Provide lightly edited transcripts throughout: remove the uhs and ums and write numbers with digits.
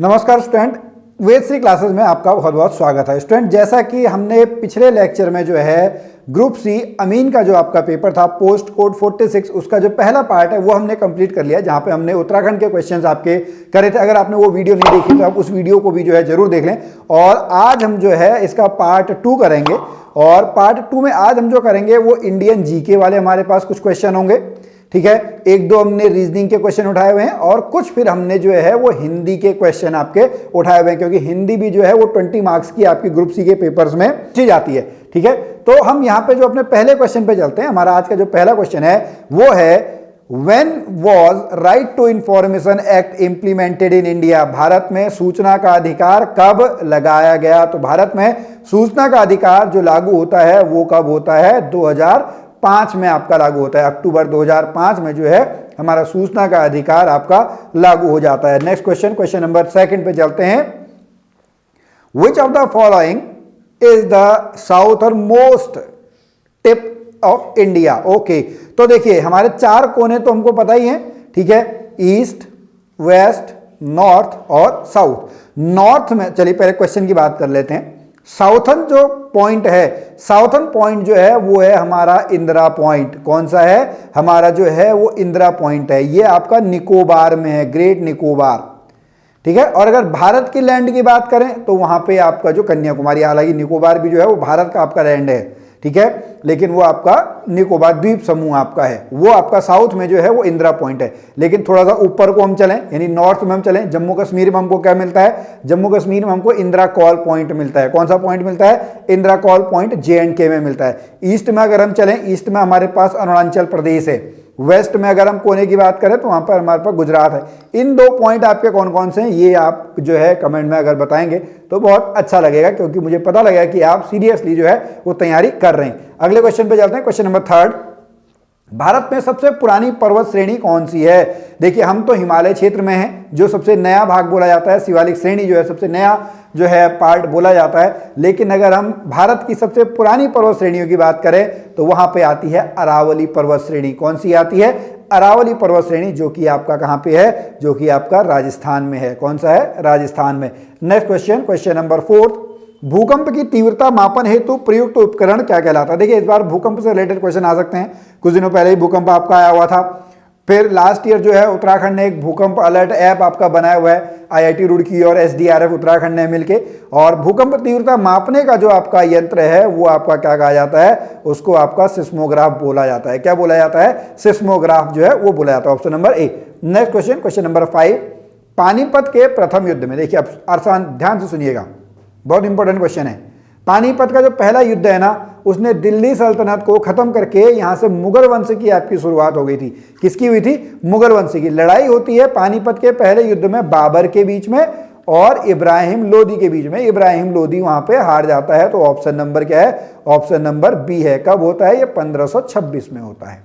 नमस्कार स्टूडेंट, वेद श्री क्लासेस में आपका बहुत बहुत स्वागत है। स्टूडेंट, जैसा कि हमने पिछले लेक्चर में जो है ग्रुप सी अमीन का जो आपका पेपर था पोस्ट कोड 46 उसका जो पहला पार्ट है वो हमने कंप्लीट कर लिया, जहां पे हमने उत्तराखंड के क्वेश्चंस आपके करे थे। अगर आपने वो वीडियो नहीं देखी तो आप उस वीडियो को भी जो है जरूर देख लें। और आज हम जो है इसका पार्ट 2 करेंगे, और पार्ट 2 में आज हम जो करेंगे वो इंडियन जीके वाले हमारे पास कुछ क्वेश्चन होंगे। ठीक है, एक दो हमने रीजनिंग के क्वेश्चन उठाए हुए हैं और कुछ फिर हमने जो है वो हिंदी के क्वेश्चन आपके उठाए हुए हैं, क्योंकि हिंदी भी जो है वो 20 मार्क्स की आपकी ग्रुप सी के पेपर्स में पूछी जाती है। ठीक है, तो हम यहाँ पे जो अपने पहले क्वेश्चन पे चलते हैं। हमारा आज का जो पहला क्वेश्चन है वो है when was right to information act implemented in India. भारत में सूचना का अधिकार कब लगाया गया? तो भारत में सूचना का अधिकार जो लागू होता है वो कब होता है? 2005 में आपका लागू होता है। अक्टूबर 2005 में जो है हमारा सूचना का अधिकार आपका लागू हो जाता है। नेक्स्ट क्वेश्चन, क्वेश्चन नंबर 2 पे चलते हैं। Which of the following is the southern most tip of India? Okay, तो देखिए हमारे 4 कोने तो हमको पता ही है। ठीक है, ईस्ट, वेस्ट, नॉर्थ और साउथ। नॉर्थ में चलिए पहले क्वेश्चन की बात कर लेते हैं। साउथर्न जो पॉइंट है, साउथर्न पॉइंट जो है वो है हमारा इंदिरा पॉइंट। कौन सा है? हमारा जो है वो इंदिरा पॉइंट है। ये आपका निकोबार में है, ग्रेट निकोबार। ठीक है, और अगर भारत की लैंड की बात करें तो वहां पे आपका जो कन्याकुमारी, हालांकि निकोबार भी जो है वो भारत का आपका लैंड है। ठीक है, लेकिन वो आपका निकोबार द्वीप समूह आपका है, वो आपका साउथ में जो है वो इंदिरा पॉइंट है। लेकिन थोड़ा सा ऊपर को हम चलें, यानी नॉर्थ में हम चलें, जम्मू कश्मीर में हमको क्या मिलता है? जम्मू कश्मीर में हमको इंदिरा कॉल पॉइंट मिलता है। कौन सा पॉइंट मिलता है? इंदिरा कॉल पॉइंट JNK में मिलता है। ईस्ट में अगर हम चलें, ईस्ट में हमारे पास अरुणाचल प्रदेश है। वेस्ट में अगर हम कोने की बात करें तो वहां पर हमारे पास गुजरात है। इन 2 पॉइंट आपके कौन कौन से हैं ये आप जो है कमेंट में अगर बताएंगे तो बहुत अच्छा लगेगा, क्योंकि मुझे पता लगेगा कि आप सीरियसली जो है वो तैयारी कर रहे हैं। अगले क्वेश्चन पे चलते हैं, क्वेश्चन नंबर 3। भारत में सबसे पुरानी पर्वत श्रेणी कौन सी है? देखिए हम तो हिमालय क्षेत्र में हैं, जो सबसे नया भाग बोला जाता है। शिवालिक श्रेणी जो है सबसे नया जो है पार्ट बोला जाता है। लेकिन अगर हम भारत की सबसे पुरानी पर्वत श्रेणियों की बात करें तो वहां पे आती है अरावली पर्वत श्रेणी। कौन सी आती है? अरावली पर्वत श्रेणी, जो कि आपका कहां पे है? जो कि आपका राजस्थान में है। कौन सा है? राजस्थान में। Next question, question number 4। भूकंप की तीव्रता मापन हेतु प्रयुक्त उपकरण क्या कहलाता है? देखिए इस बार भूकंप से रिलेटेड क्वेश्चन आ सकते हैं। कुछ दिनों पहले ही भूकंप आपका आया हुआ था। फिर लास्ट ईयर जो है उत्तराखंड ने एक भूकंप अलर्ट ऐप आपका बनाया हुआ है, IIT रुड़की और SDRF उत्तराखंड ने मिलके। और भूकंप तीव्रता मापने का जो आपका यंत्र है वो आपका क्या कहा जाता है? उसको आपका सिस्मोग्राफ बोला जाता है। क्या बोला जाता है? सिस्मोग्राफ जो है वो बोला जाता है। Option number A। Next question, question number 5। Panipat के प्रथम युद्ध में, देखिए अब आसान ध्यान से सुनिएगा, बहुत इंपॉर्टेंट क्वेश्चन है। पानीपत का जो पहला युद्ध है ना, उसने दिल्ली सल्तनत को खत्म करके यहां से मुगल वंश की आपकी शुरुआत हो गई थी। किसकी हुई थी? मुगल वंश की। लड़ाई होती है पानीपत के पहले युद्ध में बाबर के बीच में और इब्राहिम लोदी के बीच में। इब्राहिम लोदी वहां पे हार जाता है। तो ऑप्शन नंबर क्या है? ऑप्शन नंबर B है। कब होता है? ये 1526 में होता है।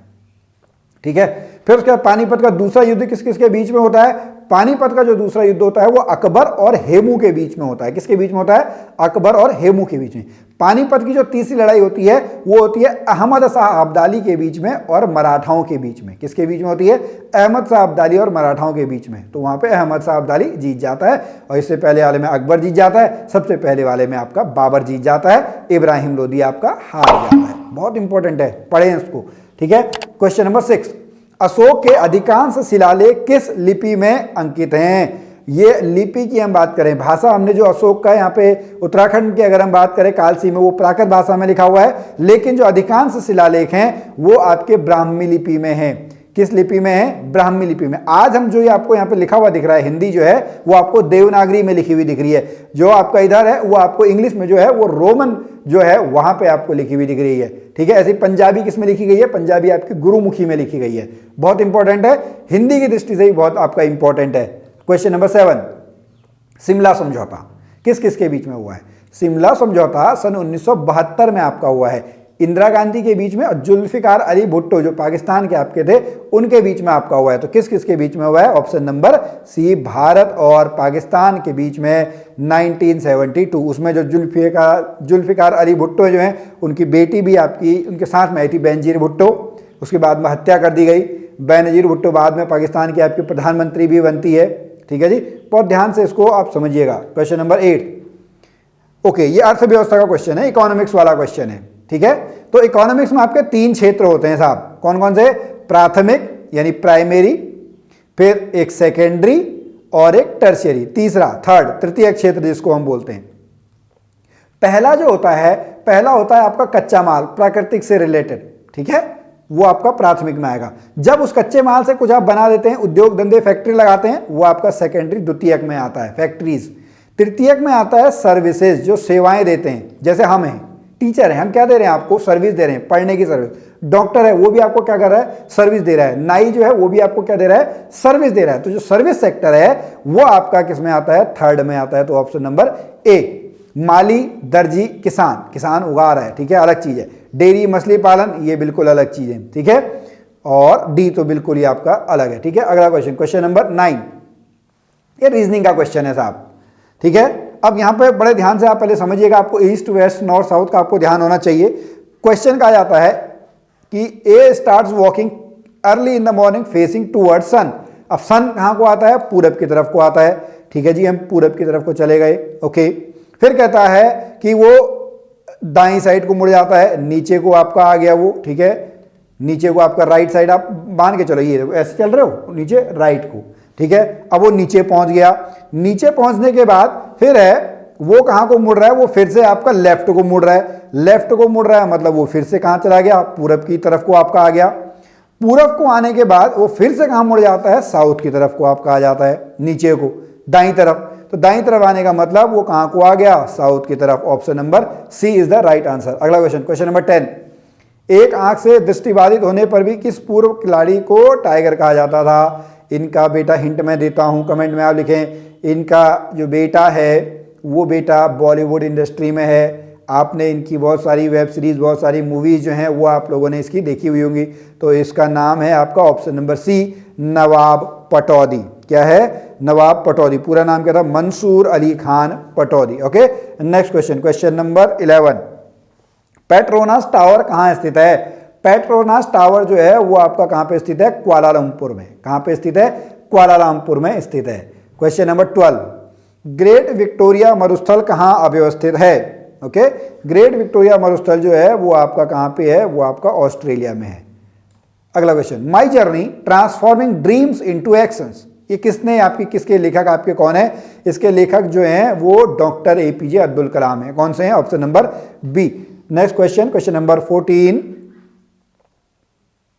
ठीक है, फिर उसके बाद पानीपत का दूसरा युद्ध किस किस के बीच में होता है? पानीपत का जो दूसरा युद्ध होता है वो अकबर और हेमू के बीच में होता है। किसके बीच में होता है? अकबर और हेमू के बीच में। पानीपत की जो तीसरी लड़ाई होती है वो होती है अहमद शाह अब्दाली के बीच में और मराठाओं के बीच में। किसके बीच में होती है? अहमद शाह अब्दाली और मराठाओं के बीच में। तो वहां पे अहमद शाह अब्दाली जीत जाता है, और इससे पहले वाले में अकबर जीत जाता है, सबसे पहले वाले में आपका बाबर जीत जाता है, इब्राहिम लोदी आपका हार जाता है। बहुत इंपॉर्टेंट है, पढ़ें इसको। ठीक है, क्वेश्चन नंबर 6। अशोक के अधिकांश शिलालेख किस लिपि में अंकित हैं? ये लिपि की हम बात करें, भाषा हमने जो अशोक का यहाँ पे उत्तराखंड की अगर हम बात करें कालसी में, वो प्राकृत भाषा में लिखा हुआ है। लेकिन जो अधिकांश शिलालेख हैं वो आपके ब्राह्मी लिपि में हैं। किस लिपि में है? ब्राह्मी लिपि में। आज हम जो ये आपको यहाँ पे लिखा हुआ दिख रहा है हिंदी जो है वो आपको देवनागरी में लिखी हुई दिख रही है। जो आपका इधर है वो आपको इंग्लिश में जो है वो रोमन जो है वहां पे आपको लिखी हुई दिख रही है। ठीक है, ऐसी पंजाबी किस में लिखी गई है? पंजाबी आपकी गुरुमुखी में लिखी गई है। बहुत इंपॉर्टेंट है, हिंदी की दृष्टि से ही बहुत आपका इंपॉर्टेंट है। Question number 7। शिमला समझौता किस किस के बीच में हुआ है? शिमला समझौता सन 1972 में आपका हुआ है। इंदिरा गांधी के बीच में और जुल्फिकार अली भुट्टो जो पाकिस्तान के आपके थे उनके बीच में आपका हुआ है। तो किस किस के बीच में हुआ है? ऑप्शन नंबर C, भारत और पाकिस्तान के बीच में 1972। उसमें जो जुल्फिकार अली भुट्टो जो हैं उनकी बेटी भी आपकी उनके साथ में आई थी, बेनजीर भुट्टो। उसके बाद में हत्या कर दी गई। बेनजीर भुट्टो बाद में पाकिस्तान की आपकी प्रधानमंत्री भी बनती है। ठीक है जी, बहुत ध्यान से इसको आप समझिएगा। क्वेश्चन नंबर 8, ओके, ये अर्थव्यवस्था का क्वेश्चन है, इकोनॉमिक्स वाला क्वेश्चन है, ठीक है। तो इकोनॉमिक्स में आपके 3 क्षेत्र होते हैं साहब, कौन कौन से? प्राथमिक यानी प्राइमरी, फिर एक सेकेंडरी और एक टर्शियरी, तीसरा थर्ड तृतीय क्षेत्र जिसको हम बोलते हैं। पहला जो होता है, पहला होता है आपका कच्चा माल, प्राकृतिक से रिलेटेड, ठीक है, वो आपका प्राथमिक में आएगा। जब उस कच्चे माल से कुछ आप बना देते हैं, उद्योग धंधे फैक्ट्री लगाते हैं, वो आपका सेकेंडरी द्वितीयक में आता है, फैक्ट्रीज। तृतीयक में आता है सर्विसेज, जो सेवाएं देते हैं, जैसे हम हैं, टीचर हैं, हम क्या दे रहे हैं आपको? सर्विस दे रहे हैं, पढ़ने की सर्विस। डॉक्टर है, वो भी आपको क्या कर रहा है? सर्विस दे रहा है। नाई जो है वो भी आपको क्या दे रहा है? सर्विस दे रहा है। तो जो सर्विस सेक्टर है वो आपका किस में आता है? थर्ड में आता है। तो ऑप्शन नंबर ए। माली, दर्जी, किसान, किसान उगा रहा है, ठीक है, अलग चीज है। डेयरी, मछली पालन, ये बिल्कुल अलग चीज है, ठीक है। और डी तो बिल्कुल ही आपका अलग है, ठीक है। अगला क्वेश्चन, क्वेश्चन नंबर 9, ये रीजनिंग का क्वेश्चन है साहब, ठीक है। अब यहां पे बड़े ध्यान से आप पहले समझिएगा, आपको ईस्ट वेस्ट नॉर्थ साउथ का आपको ध्यान होना चाहिए। क्वेश्चन कहा जाता है कि A starts walking early in the morning facing toward sun. अब सन कहां को आता है? पूरब की तरफ को आता है, ठीक है जी, हम पूरब की तरफ को चले गए, ओके। फिर कहता है कि वो दाईं साइड को मुड़ जाता है, नीचे को आपका आ गया वो, ठीक है, नीचे को आपका राइट साइड, आप मान के चलो, ये ऐसे चल रहे हो, नीचे राइट को, ठीक है। अब वो नीचे पहुंच गया, नीचे पहुंचने के बाद फिर है वो कहां को मुड़ रहा है? वो फिर से आपका लेफ्ट को मुड़ रहा है, लेफ्ट को मुड़ रहा है मतलब वो फिर से कहां चला गया? पूरब की तरफ को आपका आ गया। पूरब को आने के बाद वो फिर से कहां मुड़ जाता है? साउथ की तरफ को आपका आ जाता है, नीचे को, दाईं तरफ। तो दाईं तरफ आने का मतलब वो कहां को आ गया? साउथ की तरफ। Option number C is the right answer. अगला क्वेश्चन, क्वेश्चन नंबर 10, एक आंख से दृष्टिबाधित होने पर भी किस पूर्व खिलाड़ी को टाइगर कहा जाता था? इनका बेटा, हिंट मैं देता हूं, कमेंट में आप लिखें। इनका जो बेटा है वो बेटा बॉलीवुड इंडस्ट्री में है। आपने इनकी बहुत सारी वेब सीरीज, बहुत सारी मूवीज जो हैं वो आप लोगों ने इसकी देखी हुई होंगी। तो इसका नाम है आपका option number C, Nawab Pataudi. क्या है? नवाब पटौदी। पूरा नाम क्या था? Mansoor Ali Khan Pataudi. Okay, next question, question number 11, Petronas tower कहाँ स्थित है? पेट्रोनास टावर जो है वो आपका कहाँ पे स्थित है? कुआलालंपुर में। कहाँ पे स्थित है? कुआलालंपुर में स्थित है। क्वेश्चन नंबर 12, ग्रेट विक्टोरिया मरुस्थल कहाँ अव्यवस्थित है? ओके, ग्रेट विक्टोरिया मरुस्थल जो है वो आपका कहाँ पे है? वो आपका ऑस्ट्रेलिया में है। अगला question, my journey transforming dreams into actions, ये किसने आपकी, किसके लेखक आपके कौन है? इसके लेखक जो हैं वो डॉक्टर एपीजे अब्दुल कलाम है। कौन से हैं? Option number B. Next question, question number 14,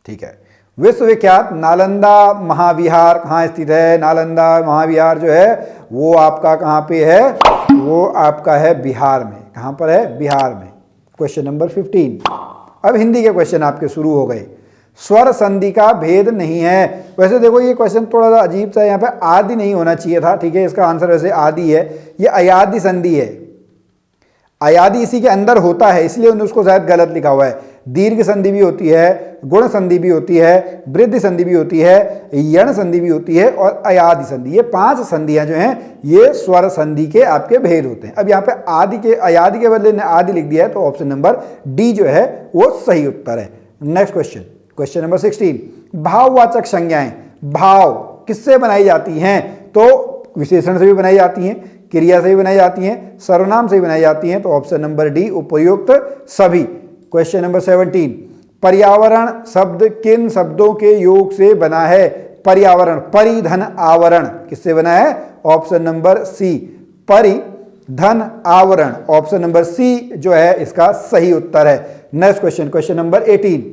ठीक है, विश्वविख्यात नालंदा महाविहार कहाँ स्थित है? नालंदा महाविहार जो है वो आपका कहाँ पे है? वो आपका है बिहार में। कहाँ पर है? बिहार में। क्वेश्चन नंबर 15, अब हिंदी के क्वेश्चन आपके शुरू हो गए। स्वर संधि का भेद नहीं है। वैसे देखो ये क्वेश्चन थोड़ा सा अजीब सा है, यहाँ पे आदि नहीं होना चाहिए था, ठीक है, इसका आंसर वैसे आदि है, ये अयादि संधि है। अयादि इसी के अंदर होता है, इसलिए उन्होंने उसको शायद गलत लिखा हुआ है। दीर्घ संधि भी होती है, गुण संधि भी होती है, वृद्धि संधि भी होती है, यण संधि भी होती है और अयादि संधि। ये 5 संधियां जो हैं ये स्वर संधि के आपके भेद होते हैं। अब यहाँ पे आदि के, अयादि के बदले ने आदि लिख दिया है, तो ऑप्शन नंबर डी जो है वो सही उत्तर है। नेक्स्ट क्वेश्चन, क्वेश्चन नंबर 16, भाववाचक संज्ञाएं, भाव किससे बनाई जाती हैं? तो विशेषण से भी बनाई जाती हैं, क्रिया से भी बनाई जाती हैं, सर्वनाम से भी बनाई जाती हैं। तो ऑप्शन नंबर डी, उपयुक्त सभी। क्वेश्चन नंबर 17, पर्यावरण शब्द किन शब्दों के योग से बना है? पर्यावरण, परिधन आवरण, किससे बना है? ऑप्शन नंबर सी, परिधन आवरण। ऑप्शन नंबर सी जो है इसका सही उत्तर है। नेक्स्ट क्वेश्चन, क्वेश्चन नंबर 18,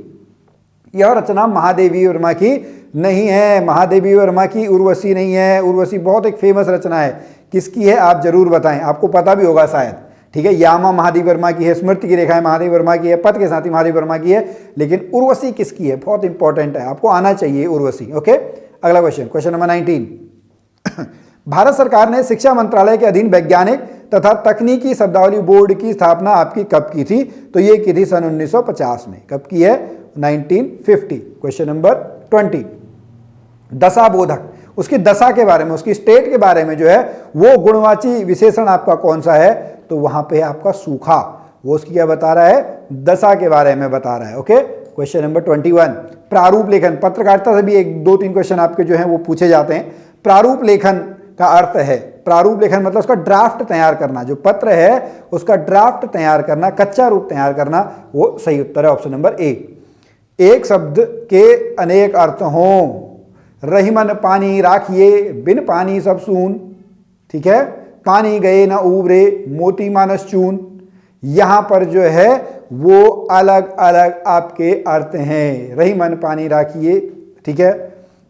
यह रचना महादेवी वर्मा की नहीं है। महादेवी वर्मा की उर्वशी नहीं है। उर्वशी बहुत एक फेमस रचना है, किसकी है आप जरूर बताएं, आपको पता भी होगा शायद, ठीक है। यामा महादेवी वर्मा की है, स्मृति की रेखाएं महादेवी वर्मा की है, पथ के साथी महादेवी वर्मा की है, लेकिन उर्वशी किसकी है? बहुत इंपॉर्टेंट है, आपको आना चाहिए उर्वशी। ओके, अगला क्वेश्चन, क्वेश्चन नंबर 19, भारत सरकार ने शिक्षा मंत्रालय के अधीन वैज्ञानिक तथा तकनीकी शब्दावली बोर्ड की स्थापना आपकी कब की थी? तो ये की थी सन 1950 में। कब की है? 1950। क्वेश्चन नंबर 20, दशा बोधक, उसकी दशा के बारे में, उसकी स्टेट के बारे में जो है वो गुणवाची विशेषण आपका कौन सा है? तो वहां पे आपका सूखा, वो उसकी क्या बता रहा है? दशा के बारे में बता रहा है। ओके, क्वेश्चन नंबर 21, प्रारूप लेखन, पत्रकारिता से भी 1, 2, 3 क्वेश्चन आपके जो हैं वो पूछे जाते हैं। प्रारूप लेखन का अर्थ है, प्रारूप लेखन मतलब उसका ड्राफ्ट तैयार करना, जो पत्र है उसका ड्राफ्ट तैयार करना, कच्चा रूप तैयार करना, वो सही उत्तर है ऑप्शन नंबर ए। एक शब्द के अनेक अर्थ हों, रहीमन पानी राखिए, बिन पानी सब सून, ठीक है, पानी गए ना उबरे, मोती मानस चून, यहां पर जो है वो अलग अलग आपके अर्थ हैं, रहीमन पानी राखिए, ठीक है।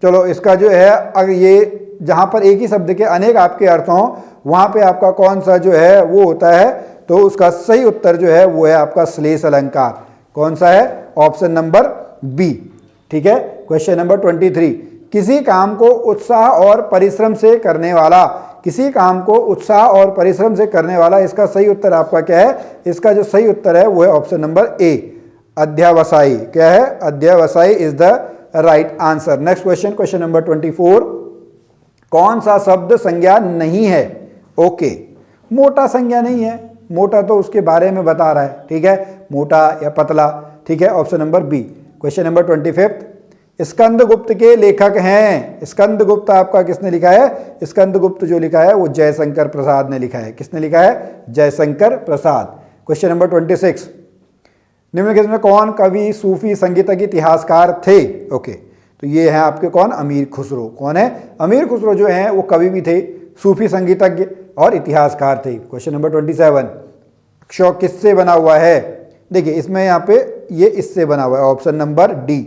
चलो इसका जो है अगर ये जहां पर एक ही शब्द के अनेक आपके अर्थ हों वहां पे आपका कौन सा जो है वो होता है, तो उसका सही उत्तर जो है वो है आपका श्लेष अलंकार। कौन सा है? ऑप्शन नंबर बी, ठीक है। क्वेश्चन नंबर 23, किसी काम को उत्साह और परिश्रम से करने वाला, किसी काम को उत्साह और परिश्रम से करने वाला, इसका सही उत्तर आपका क्या है? इसका जो सही उत्तर है वो है ऑप्शन नंबर ए, अध्यवसायी। क्या है? अध्यवसायी is the right answer. Next question, question number 24, कौन सा शब्द संज्ञा नहीं है? ओके, मोटा संज्ञा नहीं है, मोटा तो उसके बारे में बता रहा है, ठीक है, मोटा या पतला, ठीक है, option number B. Question number 25, Skandagupta के लेखक हैं, स्कंदगुप्त आपका किसने लिखा है? स्कंदगुप्त जो लिखा है वो जयशंकर प्रसाद ने लिखा है। किसने लिखा है? जयशंकर प्रसाद। क्वेश्चन नंबर 26, निम्नलिखित में कौन कवि, सूफी, संगीतज्ञ, इतिहासकार थे? ओके, तो ये है आपके कौन? अमीर खुसरो। कौन है? अमीर खुसरो जो है वो कवि भी थे, सूफी, संगीतज्ञ और इतिहासकार थे। क्वेश्चन नंबर 27, क्ष किससे बना हुआ है? देखिए इसमें यहाँ पे ये इससे बना हुआ है, ऑप्शन नंबर डी।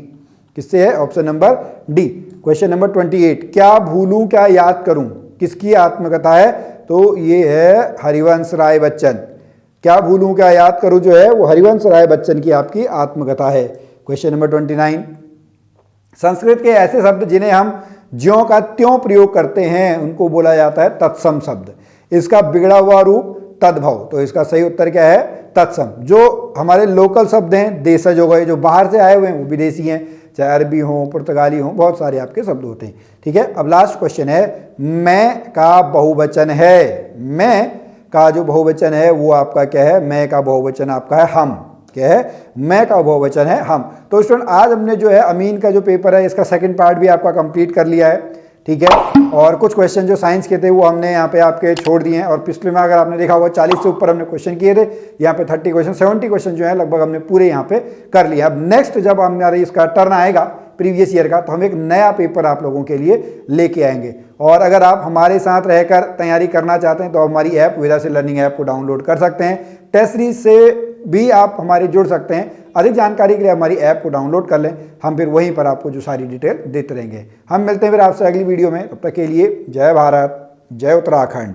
किससे है? Option number D. Question number 28, क्या भूलूं क्या याद करूं, किसकी आत्मकथा है? तो ये है हरिवंश राय बच्चन। क्या भूलूं क्या याद करूं जो है वो हरिवंश राय बच्चन की आपकी आत्मकथा है। क्वेश्चन नंबर 29, संस्कृत के ऐसे शब्द जिन्हें हम ज्यों का त्यों प्रयोग करते हैं उनको बोला जाता है तत्सम शब्द। इसका बिगड़ा हुआ रूप तद्भव, तो इसका सही उत्तर क्या है? तत्सम। जो हमारे लोकल शब्द हैं, देशज हो गए, जो बाहर से आए हुए हैं वो विदेशी हैं, चाहे अरबी हो, पुर्तगाली हो, बहुत सारे आपके शब्द होते हैं, ठीक है। अब लास्ट क्वेश्चन है, मैं का बहुवचन है, मैं का जो बहुवचन है वो आपका क्या है? मैं का बहुवचन आपका है हम। क्या है? मैं का बहुवचन है हम। तो स्टूडेंट आज हमने जो है अमीन का जो पेपर है इसका सेकंड पार्ट भी आपका कंप्लीट कर लिया है, ठीक है। और कुछ क्वेश्चन जो साइंस के थे वो हमने यहाँ पे आपके छोड़ दिए हैं, और पिछले में अगर आपने देखा होगा 40 से ऊपर हमने क्वेश्चन किए थे, यहाँ पे 30 क्वेश्चन 70 क्वेश्चन जो है लगभग हमने पूरे यहाँ पे कर लिया। अब नेक्स्ट जब हमारे इसका टर्न आएगा प्रीवियस ईयर का, तो हम एक नया पेपर आप लोगों के लिए लेके आएंगे। और अगर आप हमारे साथ रहकर तैयारी करना चाहते हैं तो हमारी ऐप वेदा से लर्निंग ऐप को डाउनलोड कर सकते हैं, टेस्ट सीरीज से भी आप हमारे जुड़ सकते हैं। अधिक जानकारी के लिए हमारी ऐप को डाउनलोड कर लें, हम फिर वहीं पर आपको जो सारी डिटेल देते रहेंगे। हम मिलते हैं फिर आपसे अगली वीडियो में, तब तक के लिए जय भारत, जय उत्तराखंड।